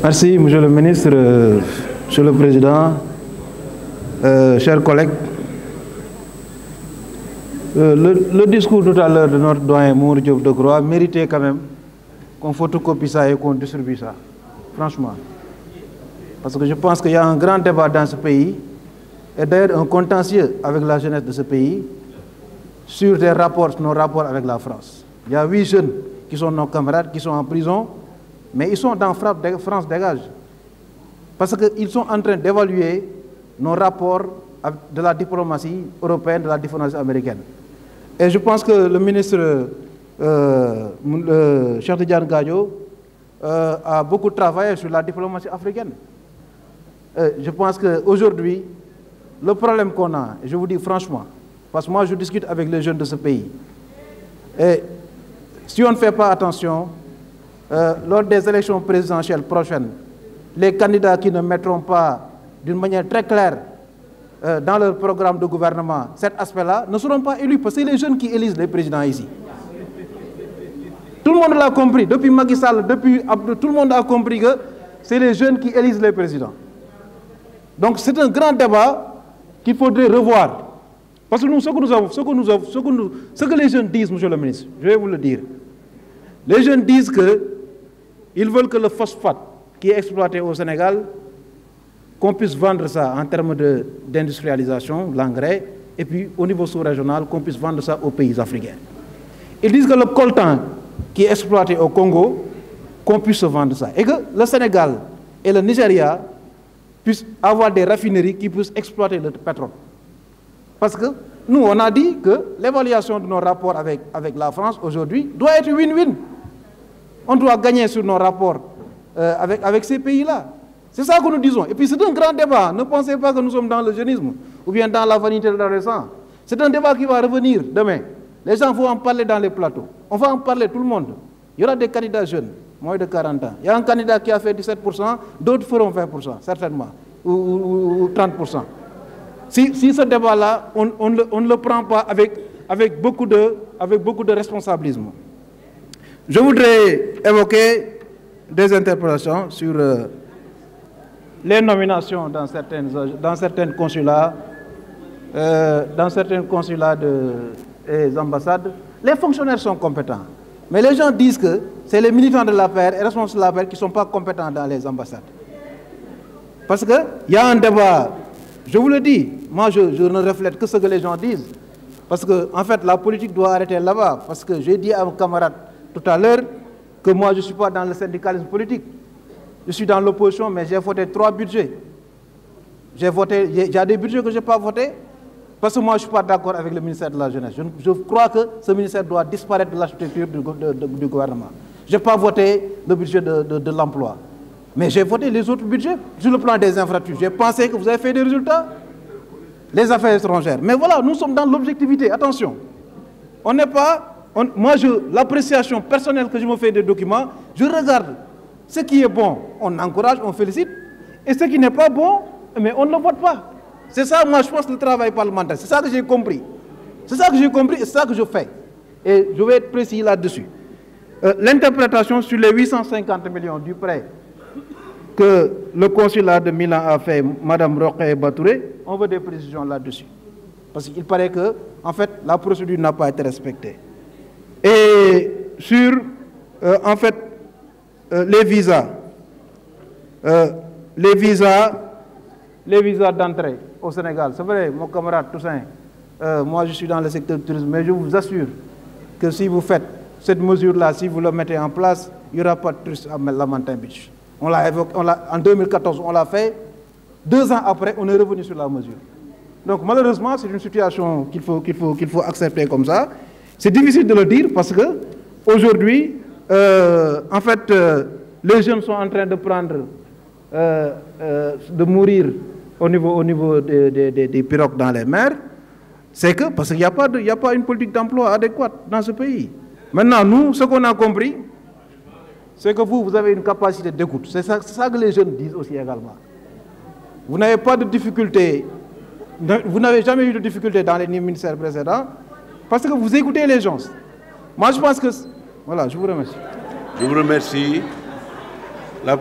Merci, Monsieur le ministre, Monsieur le Président, chers collègues. Le discours tout à l'heure de notre doyen Mamour Diop Decroix méritait quand même qu'on photocopie ça et qu'on distribue ça, franchement. Parce que je pense qu'il y a un grand débat dans ce pays, et d'ailleurs un contentieux avec la jeunesse de ce pays, sur nos rapports avec la France. Il y a 8 jeunes qui sont nos camarades, qui sont en prison, mais ils sont dans France Dégage. Parce qu'ils sont en train d'évaluer nos rapports de la diplomatie européenne, de la diplomatie américaine. Et je pense que le ministre Cheikh Tidiane Gadio a beaucoup travaillé sur la diplomatie africaine. Je pense qu'aujourd'hui, le problème qu'on a, je vous dis franchement, parce que moi je discute avec les jeunes de ce pays, et si on ne fait pas attention, lors des élections présidentielles prochaines, les candidats qui ne mettront pas d'une manière très claire dans leur programme de gouvernement cet aspect-là ne seront pas élus, parce que c'est les jeunes qui élisent les présidents ici. Tout le monde l'a compris, depuis Macky Sall, depuis Abdou, tout le monde a compris que c'est les jeunes qui élisent les présidents. Donc c'est un grand débat qu'il faudrait revoir. Parce que nous, ce que les jeunes disent, monsieur le ministre, je vais vous le dire. Les jeunes disent qu'ils veulent que le phosphate qui est exploité au Sénégal, qu'on puisse vendre ça en termes d'industrialisation, l'engrais, et puis au niveau sous-régional, qu'on puisse vendre ça aux pays africains. Ils disent que le coltan qui est exploité au Congo, qu'on puisse se vendre ça. Et que le Sénégal et le Nigeria puissent avoir des raffineries qui puissent exploiter le pétrole. Parce que nous, on a dit que l'évaluation de nos rapports avec la France aujourd'hui doit être win-win. On doit gagner sur nos rapports avec ces pays-là. C'est ça que nous disons. Et puis c'est un grand débat. Ne pensez pas que nous sommes dans le jeunisme ou bien dans la vanité de l'adolescent. C'est un débat qui va revenir demain. Les gens vont en parler dans les plateaux. On va en parler tout le monde. Il y aura des candidats jeunes, moins de 40 ans. Il y a un candidat qui a fait 17%, d'autres feront 20%, certainement, ou 30%. Si ce débat-là, on ne le prend pas avec beaucoup de responsabilisme. Je voudrais évoquer des interpellations sur les nominations dans certains consulats, et ambassades. Les fonctionnaires sont compétents. Mais les gens disent que c'est les militants de l'APR et responsables de l'APR qui ne sont pas compétents dans les ambassades. Parce qu'il y a un débat, je vous le dis, moi je ne reflète que ce que les gens disent. Parce que en fait la politique doit arrêter là-bas. Parce que j'ai dit à mon camarade tout à l'heure que moi je ne suis pas dans le syndicalisme politique. Je suis dans l'opposition, mais j'ai voté 3 budgets. Il y a des budgets que je n'ai pas votés. Parce que moi, je ne suis pas d'accord avec le ministère de la Jeunesse. Je crois que ce ministère doit disparaître de la structure du gouvernement. Je n'ai pas voté le budget de l'emploi. Mais j'ai voté les autres budgets sur le plan des infrastructures. J'ai pensé que vous avez fait des résultats. Les affaires étrangères. Mais voilà, nous sommes dans l'objectivité. Attention. On n'est pas... moi, l'appréciation personnelle que je me fais des documents, je regarde ce qui est bon. On encourage, on félicite. Et ce qui n'est pas bon, mais on ne le vote pas. C'est ça, moi, je pense, le travail parlementaire. C'est ça que j'ai compris. C'est ça que j'ai compris et c'est ça que je fais. Et je vais être précis là-dessus. L'interprétation sur les 850 millions du prêt que le consulat de Milan a fait, Mme Rokhaya Batouré, on veut des précisions là-dessus. Parce qu'il paraît que, en fait, la procédure n'a pas été respectée. Et sur, en fait, les visas d'entrée au Sénégal. C'est vrai, mon camarade Toussaint, moi je suis dans le secteur du tourisme, mais je vous assure que si vous faites cette mesure-là, si vous la mettez en place, il n'y aura pas de touristes à Lamantin Beach. En 2014, on l'a fait. 2 ans après, on est revenu sur la mesure. Donc malheureusement, c'est une situation qu'il faut accepter comme ça. C'est difficile de le dire parce que aujourd'hui, en fait, les jeunes sont en train de prendre, de mourir au niveau des pirogues dans les mers. C'est que parce qu'il n'y a pas une politique d'emploi adéquate dans ce pays. Maintenant, nous, ce qu'on a compris, c'est que vous avez une capacité d'écoute. C'est ça que les jeunes disent aussi également. Vous n'avez pas de difficulté, vous n'avez jamais eu de difficulté dans les ministères précédents parce que vous écoutez les gens. Moi, je pense que... Voilà, je vous remercie. Je vous remercie. La